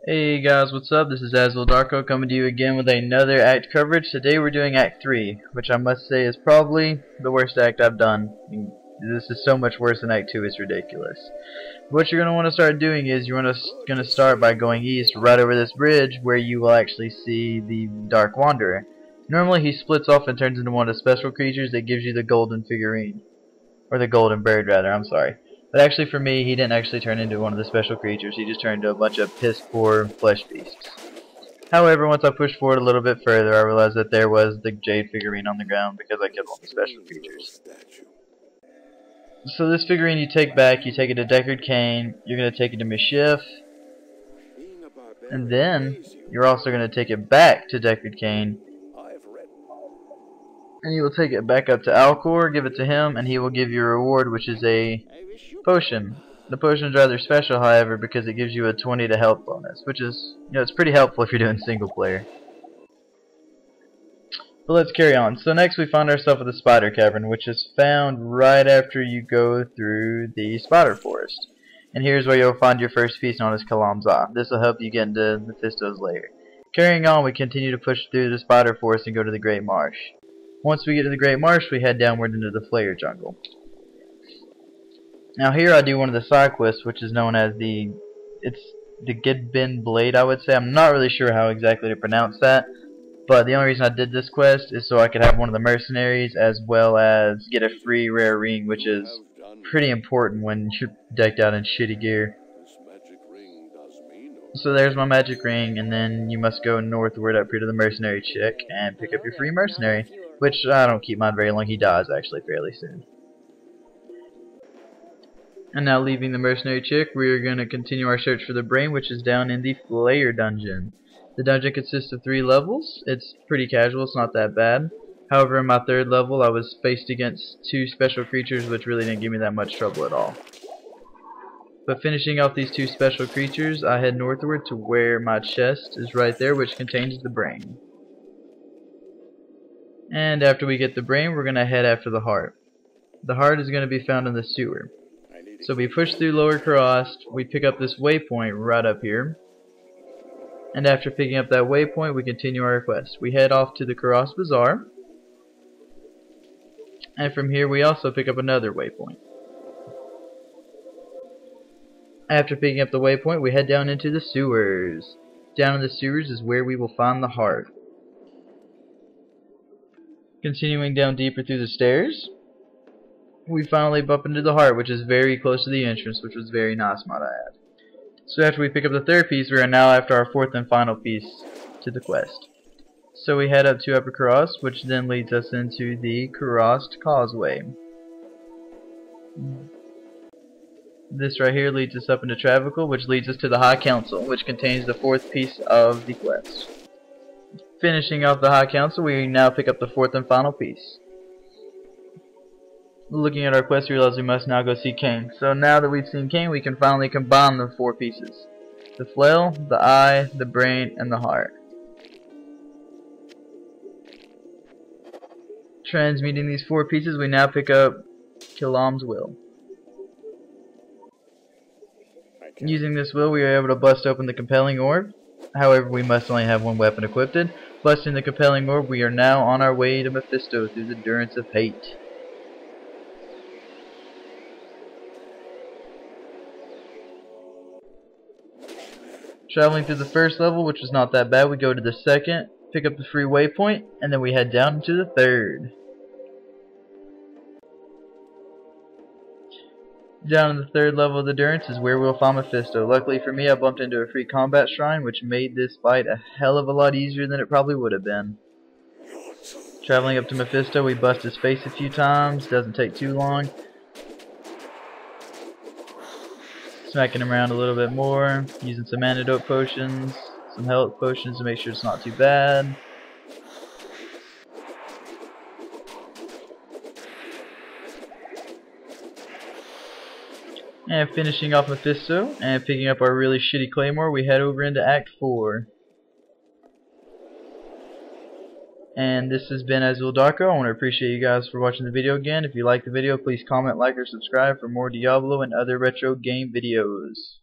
Hey guys, what's up? This is Darko coming to you again with another act coverage. Today we're doing Act 3, which I must say is probably the worst act I've done. This is so much worse than Act 2, it's ridiculous. What you're going to want to start doing is you're going to start by going east right over this bridge where you will actually see the Dark Wanderer. Normally he splits off and turns into one of the special creatures that gives you the golden figurine. Or the golden bird rather, I'm sorry. But actually for me, he didn't actually turn into one of the special creatures, he just turned into a bunch of piss poor flesh beasts. However, once I pushed forward a little bit further, I realized that there was the jade figurine on the ground because I killed all the special creatures. So this figurine you take back, you take it to Deckard Cain, you're going to take it to Mischief, and then you're also going to take it back to Deckard Cain, and you will take it back up to Alcor, give it to him, and he will give you a reward, which is a potion. The potion is rather special, however, because it gives you a 20 to health bonus, which is, it's pretty helpful if you're doing single player. But let's carry on. So next we find ourselves at the Spider Cavern, which is found right after you go through the Spider Forest. And here's where you'll find your first piece known as Kalam's Eye. This will help you get into Fisto's lair. Carrying on, we continue to push through the Spider Forest and go to the Great Marsh. Once we get to the Great Marsh, we head downward into the Flayer Jungle. Now here I do one of the side quests, which is known as the Gidbin Blade, I would say. I'm not really sure how exactly to pronounce that, but the only reason I did this quest is so I could have one of the mercenaries as well as get a free rare ring, which is pretty important when you're decked out in shitty gear. So there's my magic ring, and then you must go northward up here to the mercenary chick and pick up your free mercenary, which I don't keep mine very long. He dies actually fairly soon. And now leaving the mercenary chick, we are going to continue our search for the brain, which is down in the Lair Dungeon. The dungeon consists of 3 levels. It's pretty casual, it's not that bad. However, in my 3rd level I was faced against 2 special creatures which really didn't give me that much trouble at all. But finishing off these 2 special creatures, I head northward to where my chest is right there, which contains the brain. And after we get the brain, we're going to head after the heart. The heart is going to be found in the sewer. So we push through Lower Karast, we pick up this waypoint right up here. And after picking up that waypoint, we continue our quest. We head off to the Karast Bazaar. And from here we also pick up another waypoint. After picking up the waypoint, we head down into the sewers. Down in the sewers is where we will find the heart. Continuing down deeper through the stairs, we finally bump into the heart, which is very close to the entrance, which was very nice, might I add. So after we pick up the 3rd piece, we are now after our 4th and final piece to the quest. So we head up to Upper Karast, which then leads us into the Karast Causeway. This right here leads us up into Travical, which leads us to the High Council, which contains the 4th piece of the quest. Finishing off the High Council, we now pick up the 4th and final piece. Looking at our quest, we realize we must now go see Cain. So now that we've seen Cain, we can finally combine the 4 pieces. The flail, the eye, the brain, and the heart. Transmuting these 4 pieces, we now pick up Kalam's will. Using this will, we are able to bust open the compelling orb. However, we must only have 1 weapon equipped. Busting the compelling orb, we are now on our way to Mephisto through the Durance of Hate. Traveling through the 1st level, which was not that bad, we go to the 2nd, pick up the free waypoint, and then we head down to the 3rd. Down in the 3rd level of the Durance is where we'll find Mephisto. Luckily for me, I bumped into a free combat shrine, which made this fight a hell of a lot easier than it probably would have been. Traveling up to Mephisto, we bust his face a few times, doesn't take too long. Smacking him around a little bit more, using some antidote potions, some health potions to make sure it's not too bad. And finishing off Mephisto and picking up our really shitty claymore, we head over into Act 4. And this has been Darko. I want to appreciate you guys for watching the video again. If you like the video, please comment, like, or subscribe for more Diablo and other retro game videos.